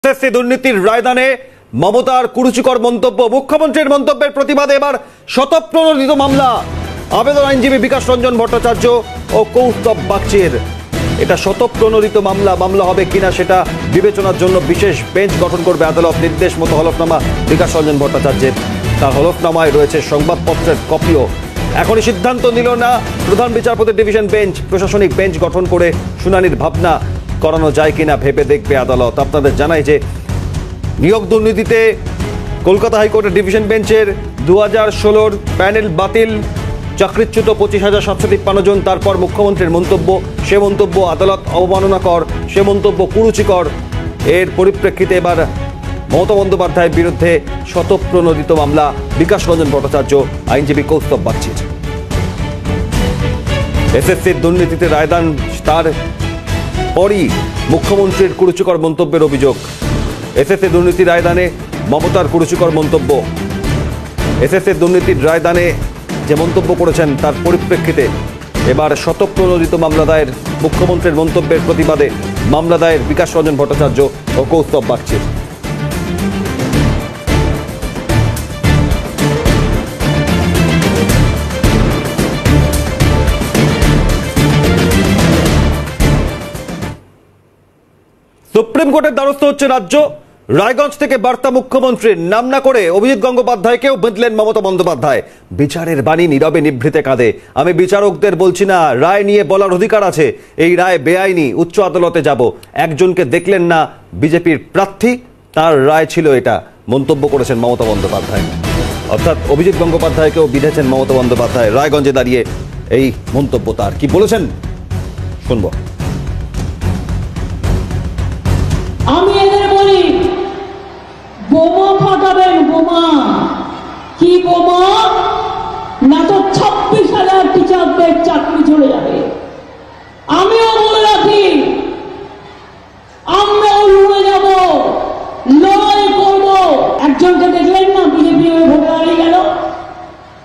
SSC দুর্নীতির রায়দানে মমতার কুরুচিকর মন্তব্য, মুখ্যমন্ত্রীর মন্তব্যের প্রতিবাদে এবার শতপ্রণোদিত মামলা। আবেদন আইনজীবী বিকাশ রঞ্জন ভট্টাচার্য ও কৌস্তব বাগচির। এটা শতপ্রণোদিত মামলা হবে কিনা সেটা বিবেচনার জন্য বিশেষ বেঞ্চ গঠন করবে আদালত। নির্দেশ মতো হলফনামা বিকাশ রঞ্জন ভট্টাচার্যের। তার হলফনামায় রয়েছে সংবাদপত্রের কপিও। এখনই সিদ্ধান্ত নিল না প্রধান বিচারপতির ডিভিশন বেঞ্চ। প্রশাসনিক বেঞ্চ গঠন করে শুনানির ভাবনা করানো যায় কিনা ভেবে দেখবে আদালত। আপনাদের জানাই যে নিয়োগ দুর্নীতিতে কলকাতা হাইকোর্টের ডিভিশন বেঞ্চের 2016 প্যানেল বাতিল, চাকরিচ্যুত 25,753 জন। তারপর মুখ্যমন্ত্রীর মন্তব্য, সে মন্তব্য আদালত অবমাননাকর, সে মন্তব্য কুরুচিকর। এর পরিপ্রেক্ষিতে এবার মমতা বন্দ্যোপাধ্যায়ের বিরুদ্ধে শতপ্রণোদিত মামলা বিকাশ রঞ্জন ভট্টাচার্য, আইনজীবী কৌস্তব বাগচির। এসএসসির দুর্নীতিতে রায়দান, তার পরই মুখ্যমন্ত্রীর কুরুচিকর মন্তব্যের অভিযোগ। এসএসসি দুর্নীতির রায়দানে মমতার কুরুচিকর মন্তব্য। এসএসসি দুর্নীতির রায়দানে যে মন্তব্য করেছেন তার পরিপ্রেক্ষিতে এবার শতপ্রণোদিত মামলা দায়ের। মুখ্যমন্ত্রীর মন্তব্যের প্রতিবাদে মামলা দায়ের বিকাশ রঞ্জন ভট্টাচার্য ও কৌস্তব বাগচির। সুপ্রিম কোর্টের দ্বারস্থ হচ্ছে রাজ্য। রায়গঞ্জ থেকে বার্তা মুখ্যমন্ত্রীর, নাম না করে অভিজিৎ গঙ্গোপাধ্যায়কেও বেঁধলেন মমতা বন্দ্যোপাধ্যায়। বিচারের বাণী নীরবে নিভৃতে কাঁদে। আমি বিচারকদের বলছি না, রায় নিয়ে বলার অধিকার আছে। এই রায় বেআইনি, উচ্চ আদালতে যাব। একজনকে দেখলেন না বিজেপির প্রার্থী, তার রায় ছিল এটা, মন্তব্য করেছেন মমতা বন্দ্যোপাধ্যায়। অর্থাৎ অভিজিৎ গঙ্গোপাধ্যায়কেও বিধেছেন মমতা বন্দ্যোপাধ্যায়। রায়গঞ্জে দাঁড়িয়ে এই মন্তব্য তার। কি বলেছেন শুনবো। আমি এদের বলি, বোমা ফাটাবেন, বোমা। কি বোমা? না তো 26,000 টিচারদের চাকরি চলে যাবে। আমিও বলে রাখি, আমরাও লড়ে যাব, লড়াই করব। একজনকে দেখলেন না বিজেপি হয়ে ভোটে দাঁড়িয়ে গেল,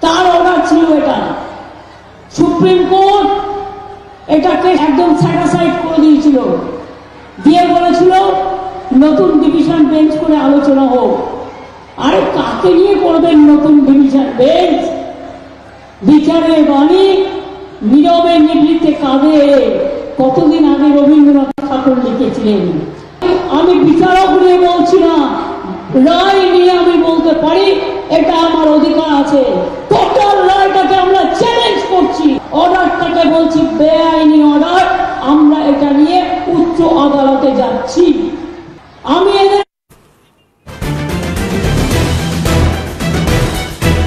তার অর্ডার ছিল এটা। সুপ্রিম কোর্ট এটাকে একদম স্যাটিসফাইড করে দিয়েছিল, দিয়ে বলেছিল নতুন ডিভিশন বেঞ্চ করে আলোচনা হোক। আরে কাকে নিয়ে করবেন নতুন ডিভিশন বেঞ্চ? বিচারের বাণী নীরবে নিভৃতে কাঁদে, কতদিন আগে রবীন্দ্রনাথ ঠাকুর লিখেছিলেন। আমি বিচারক নিয়ে বলছি না, রায় নিয়ে আমি বলতে পারি, এটা আমার অধিকার আছে। টোটাল রায়টাকে আমরা চ্যালেঞ্জ করছি, অর্ডারটাকে বলছি বেআইনি অর্ডার। আমরা এটা নিয়ে উচ্চ আদালতে যাচ্ছি। আমি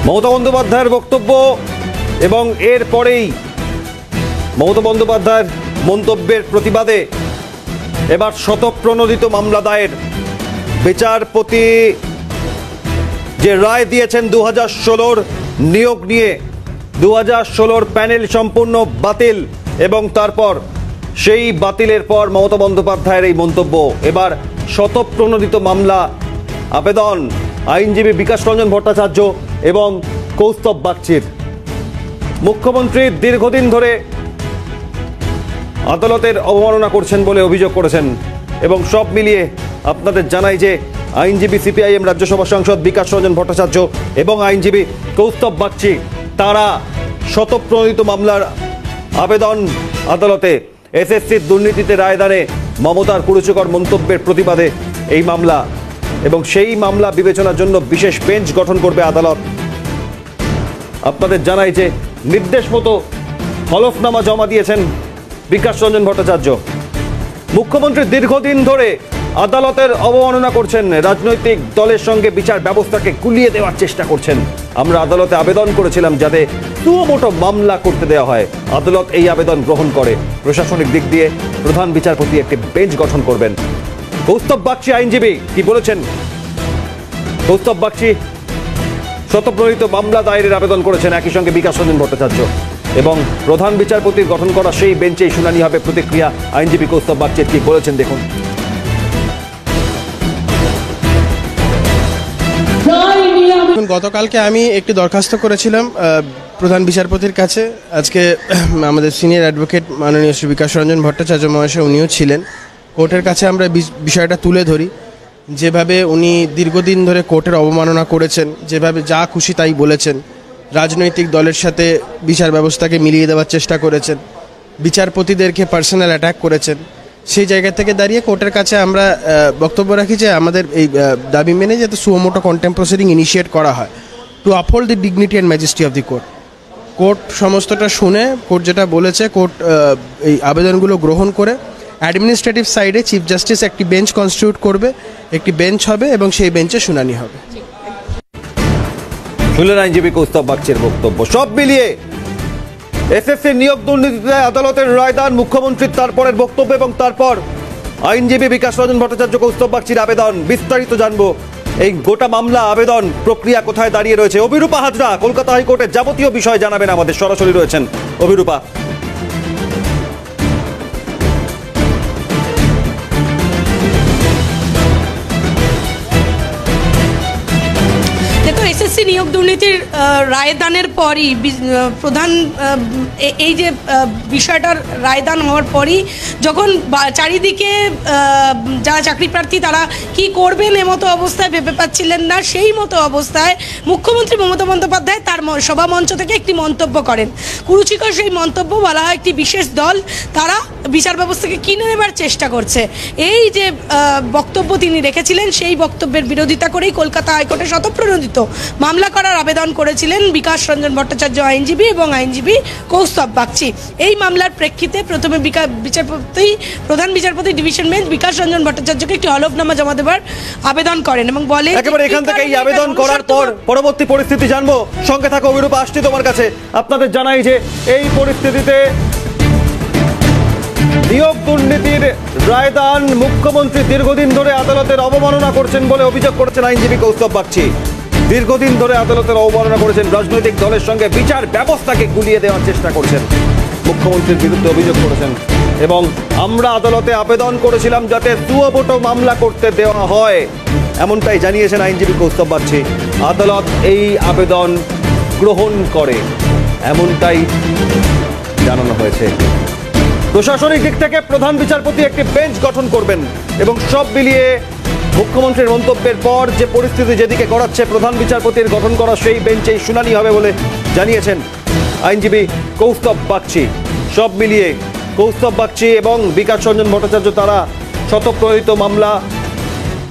মমতা বন্দ্যোপাধ্যায়ের বক্তব্য এবং এর পরেই মমতা বন্দ্যোপাধ্যায়ের মন্তব্যের প্রতিবাদে এবার শতপ্রণোদিত মামলা দায়ের। বিচারপতি যে রায় দিয়েছেন 2016 নিয়োগ নিয়ে, 2016 প্যানেল সম্পূর্ণ বাতিল, এবং তারপর সেই বাতিলের পর মমতা বন্দ্যোপাধ্যায়ের এই মন্তব্য। এবার শতপ্রণোদিত মামলা, আবেদন আইনজীবী বিকাশ রঞ্জন ভট্টাচার্য এবং কৌস্তব বাগচির। মুখ্যমন্ত্রী দীর্ঘদিন ধরে আদালতের অবমাননা করছেন বলে অভিযোগ করেছেন, এবং সব মিলিয়ে আপনাদের জানাই যে আইনজীবী সিপিআইএম রাজ্যসভা সাংসদ বিকাশ রঞ্জন ভট্টাচার্য এবং আইনজীবী কৌস্তব বাগচি, তারা শতপ্রণোদিত মামলার আবেদন আদালতে। এসএসসির দুর্নীতিতে রায়দানে মমতার কুরুচিকর মন্তব্যের প্রতিবাদে এই মামলা, এবং সেই মামলা বিবেচনার জন্য বিশেষ বেঞ্চ গঠন করবে আদালত। আপনাদের জানাই যে নির্দেশ মতো হলফনামা জমা দিয়েছেন বিকাশ রঞ্জন ভট্টাচার্য। মুখ্যমন্ত্রী দীর্ঘদিন ধরে আদালতের অবমাননা করছেন, রাজনৈতিক দলের সঙ্গে বিচার ব্যবস্থাকে গুলিয়ে দেওয়ার চেষ্টা করছেন। আমরা আদালতে আবেদন করেছিলাম যাতে সুমোটো মামলা করতে দেওয়া হয়। আদালত এই আবেদন গ্রহণ করে। প্রশাসনিক দিক দিয়ে প্রধান বিচারপতি একটি বেঞ্চ গঠন করবেন। কৌস্তব বাগচি আইনজীবী কি বলেছেন? কৌস্তব বাগচি শতপ্রণোদিত মামলা দায়েরের আবেদন করেছেন, একই সঙ্গে বিকাশ রঞ্জন ভট্টাচার্য, এবং প্রধান বিচারপতির গঠন করা সেই বেঞ্চেই শুনানি হবে। প্রতিক্রিয়া আইনজীবী কৌস্তব বাগচির কি বলেছেন দেখুন। গতকালকে আমি একটি দরখাস্ত করেছিলাম প্রধান বিচারপতির কাছে। আজকে আমাদের সিনিয়র অ্যাডভোকেট মাননীয় শ্রী বিকাশ রঞ্জন ভট্টাচার্য মহাশয় উনিও ছিলেন। কোর্টের কাছে আমরা বিষয়টা তুলে ধরি যেভাবে উনি দীর্ঘদিন ধরে কোর্টের অবমাননা করেছেন, যেভাবে যা খুশি তাই বলেছেন, রাজনৈতিক দলের সাথে বিচার ব্যবস্থাকে মিলিয়ে দেওয়ার চেষ্টা করেছেন, বিচারপতিদেরকে পার্সোনাল অ্যাটাক করেছেন, সেই জায়গা থেকে দাঁড়িয়ে কোর্টের কাছে আমরা বক্তব্য রাখি যে আমাদের এই দাবি মেনে যাতে সুমোটো কন্টেম্প প্রসিডিং ইনিশিয়েট করা হয় two uphold the dignity and majesty of the court. Court সমস্তটা শুনে কোর্ট যেটা বলেছে, কোর্ট এই আবেদনগুলো গ্রহণ করে অ্যাডমিনিস্ট্রেটিভ সাইডে চিফ জাস্টিস একটি বেঞ্চ কনস্টিটিউট করবে, একটি বেঞ্চ হবে এবং সেই বেঞ্চে শুনানি হবে। শুনলেন আইনজীবী কৌস্তব বাগচির বক্তব্য। সব মিলিয়ে এসএসসি নিয়োগ দুর্নীতিতে আদালতের রায়দান, মুখ্যমন্ত্রীর তারপরের বক্তব্য এবং তারপর আইনজীবী বিকাশ রঞ্জন ভট্টাচার্য কৌস্তব বাগচির আবেদন, বিস্তারিত জানবো। এই গোটা মামলা আবেদন প্রক্রিয়া কোথায় দাঁড়িয়ে রয়েছে? অভিরূপা হাজরা কলকাতা হাইকোর্টের যাবতীয় বিষয় জানাবেন আমাদের, সরাসরি রয়েছেন অভিরূপা। দেখো, এসএসসি নিয়োগ দুর্নীতির রায়দানের পরই প্রধান এই যে বিষয়টার রায়দান হওয়ার পরই যখন চারিদিকে যারা চাকরি প্রার্থী তারা কি করবেন এমতো অবস্থায় ভেবে পাচ্ছিলেন না, সেই মতো অবস্থায় মুখ্যমন্ত্রী মমতা বন্দ্যোপাধ্যায় তার সভা মঞ্চ থেকে একটি মন্তব্য করেন। কুরুচিকর সেই মন্তব্য, বলা হয় একটি বিশেষ দল তারা বিচার ব্যবস্থাকে কিনে নেবার চেষ্টা করছে। এই যে বক্তব্য তিনি রেখেছিলেন, সেই বক্তব্যের বিরোধিতা করেই কলকাতা হাইকোর্টে স্বতঃপ্রণোদিত মামলা করার আবেদন করেছিলেন বিকাশ রঞ্জন ভট্টাচার্য আইনজীবী এবং আইনজীবী কৌস্তব বাগচি। এই মামলার প্রেক্ষিতে প্রথমে প্রধান বিচারপতি ডিভিশন বেঞ্চ বিকাশ রঞ্জন ভট্টাচার্যকে একটি হলফনামা জমা দেবার আবেদন করেন এবং বলেন, একেবারে এখান থেকে এই আবেদন করার পর পরবর্তী পরিস্থিতি জানবো। সঙ্গে থাকো অভিরূপা, আসছি তোমার কাছে। আপনাদের জানাই যে এই পরিস্থিতিতে নিয়োগ দুর্নীতির রায়দান, মুখ্যমন্ত্রী দীর্ঘদিন ধরে আদালতের অবমাননা করছেন বলে অভিযোগ করেছেন আইনজীবী কৌস্তব বাগচি। দীর্ঘদিন ধরে আদালতের অবমাননা করেছেন, রাজনৈতিক দলের সঙ্গে বিচার ব্যবস্থাকে গুলিয়ে দেওয়ার চেষ্টা করছেন, মুখ্যমন্ত্রীর বিরুদ্ধে অভিযোগ করেছেন। এবং আমরা আদালতে আবেদন করেছিলাম যাতে সুমোটো মামলা করতে দেওয়া হয়, এমনটাই জানিয়েছেন আইনজীবী কৌস্তব বাগচি। আদালত এই আবেদন গ্রহণ করে, এমনটাই জানানো হয়েছে। প্রশাসনিক দিক থেকে প্রধান বিচারপতি একটি বেঞ্চ গঠন করবেন এবং সব মিলিয়ে মুখ্যমন্ত্রীর মন্তব্যের পর যে পরিস্থিতি যেদিকে গড়াচ্ছে, প্রধান বিচারপতির গঠন করা সেই বেঞ্চেই শুনানি হবে বলে জানিয়েছেন আইনজীবী কৌস্তব বাগচি। সব মিলিয়ে কৌস্তব বাগচি এবং বিকাশ রঞ্জন ভট্টাচার্য তারা স্বতঃপ্রণোদিত মামলা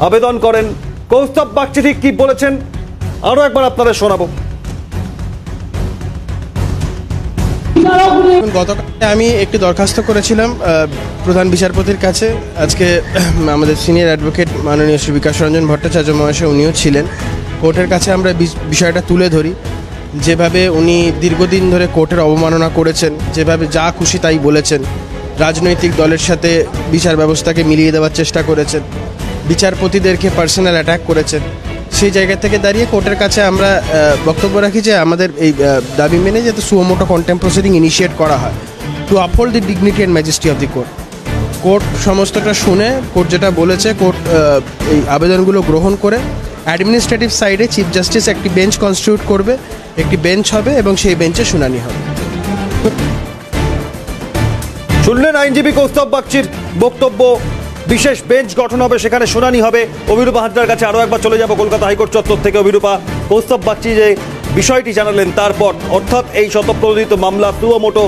আবেদন করেন। কৌস্তব বাগচি ঠিক কি বলেছেন আরও একবার আপনাদের শোনাবো। গতকাল আমি একটি দরখাস্ত করেছিলাম প্রধান বিচারপতির কাছে। আজকে আমাদের সিনিয়র অ্যাডভোকেট মাননীয় শ্রী বিকাশ রঞ্জন ভট্টাচার্য মহাশয় উনিও ছিলেন। কোর্টের কাছে আমরা বিষয়টা তুলে ধরি, যেভাবে উনি দীর্ঘদিন ধরে কোর্টের অবমাননা করেছেন, যেভাবে যা খুশি তাই বলেছেন, রাজনৈতিক দলের সাথে বিচার ব্যবস্থাকে মিলিয়ে দেওয়ার চেষ্টা করেছেন, বিচারপতিদেরকে পার্সোনাল অ্যাটাক করেছেন, সেই জায়গা থেকে দাঁড়িয়ে কোর্টের কাছে আমরা বক্তব্য রাখি যে আমাদের এই দাবি মেনে যাতে সুমোটো কন্টেম্প প্রসিডিং ইনিশিয়েট করা হয় two uphold the dignity and majesty of the court. Court সমস্তটা শুনে কোর্ট যেটা বলেছে, কোর্ট এই আবেদনগুলো গ্রহণ করে অ্যাডমিনিস্ট্রেটিভ সাইডে চিফ জাস্টিস একটি বেঞ্চ কনস্টিটিউট করবে, একটি বেঞ্চ হবে এবং সেই বেঞ্চে শুনানি হবে। শুনলেন আইনজীবী কৌস্তব বাগচির বক্তব্য। বিশেষ বেঞ্চ গঠন হবে, সেখানে শুনানি হবে। অভিরূপা হাজরার কাছে আরও একবার চলে যাব কলকাতা হাইকোর্ট চত্বর থেকে। অভিরূপা, কৌস্তব বাগচি যে বিষয়টি জানালেন তারপর, অর্থাৎ এই স্বতঃপ্রণোদিত মামলা সুমোটো,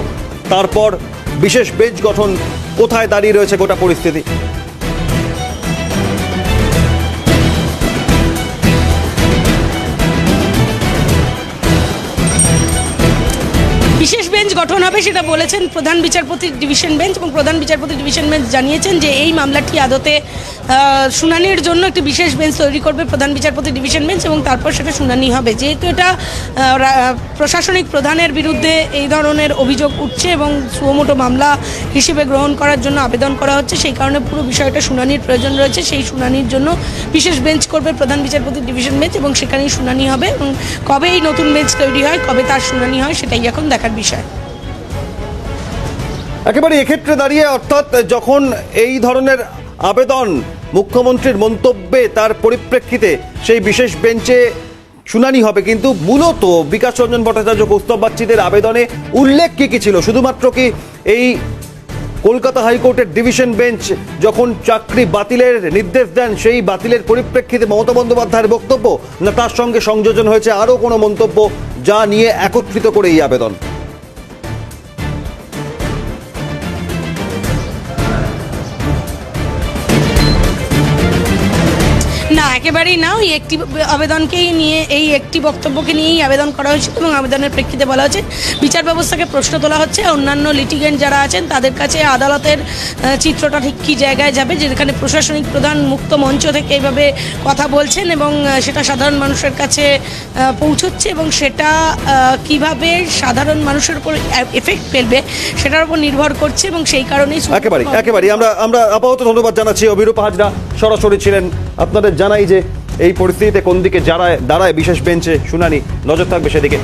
তারপর বিশেষ বেঞ্চ গঠন, কোথায় দাঁড়িয়ে রয়েছে গোটা পরিস্থিতি? বিশেষ বেঞ্চ গঠন হবে সেটা বলেছেন প্রধান বিচারপতির ডিভিশন বেঞ্চ এবং প্রধান বিচারপতি ডিভিশন বেঞ্চ জানিয়েছেন যে এই মামলাটি আদতে শুনানির জন্য একটি বিশেষ বেঞ্চ তৈরি করবে প্রধান বিচারপতি ডিভিশন বেঞ্চ এবং তারপর সেটা শুনানি হবে। যেহেতু এটা প্রশাসনিক প্রধানের বিরুদ্ধে এই ধরনের অভিযোগ উঠছে এবং সুমোটো মামলা হিসেবে গ্রহণ করার জন্য আবেদন করা হচ্ছে, সেই কারণে পুরো বিষয়টা শুনানির প্রয়োজন রয়েছে। সেই শুনানির জন্য বিশেষ বেঞ্চ করবে প্রধান বিচারপতি ডিভিশন বেঞ্চ এবং সেখানেই শুনানি হবে। এবং কবে এই নতুন বেঞ্চ তৈরি হয়, কবে তার শুনানি হয়, সেটাই এখন দেখার বিষয়। একেবারে এক্ষেত্রে দাঁড়িয়ে, অর্থাৎ যখন এই ধরনের আবেদন মুখ্যমন্ত্রীর মন্তব্যে তার পরিপ্রেক্ষিতে সেই বিশেষ বেঞ্চে শুনানি হবে, কিন্তু মূলত বিকাশ রঞ্জন ভট্টাচার্য কৌস্তব বাগচিদের আবেদনে উল্লেখ কি ছিল? শুধুমাত্র কি এই কলকাতা হাইকোর্টের ডিভিশন বেঞ্চ যখন চাকরি বাতিলের নির্দেশ দেন, সেই বাতিলের পরিপ্রেক্ষিতে মমতা বন্দ্যোপাধ্যায়ের বক্তব্য, না তার সঙ্গে সংযোজন হয়েছে আরও কোনো মন্তব্য যা নিয়ে একত্রিত করে এই আবেদন? না, একেবারেই না। ওই একটি আবেদনকেই নিয়ে, এই একটি বক্তব্যকে নিয়েই আবেদন করা হয়েছিল এবং আবেদনের প্রেক্ষিতে বলা হচ্ছে বিচার ব্যবস্থাকে প্রশ্ন তোলা হচ্ছে। অন্যান্য লিটিগেন্ট যারা আছেন তাদের কাছে আদালতের চিত্রটা ঠিক কী জায়গায় যাবে, যেখানে প্রশাসনিক প্রধান মুক্ত মঞ্চ থেকে এইভাবে কথা বলছেন এবং সেটা সাধারণ মানুষের কাছে পৌঁছচ্ছে এবং সেটা কিভাবে সাধারণ মানুষের উপর এফেক্ট ফেলবে সেটার উপর নির্ভর করছে এবং সেই কারণেই একেবারেই আমরা আপাতত ধন্যবাদ জানাচ্ছি। অভিরূপ হাজরা সরাসরি ছিলেন। আপনাদের জানাই যে এই পরিস্থিতিতে কোন দিকে দাঁড়ায় বিশেষ বেঞ্চে শুনানি, নজর থাকবে সেদিকে।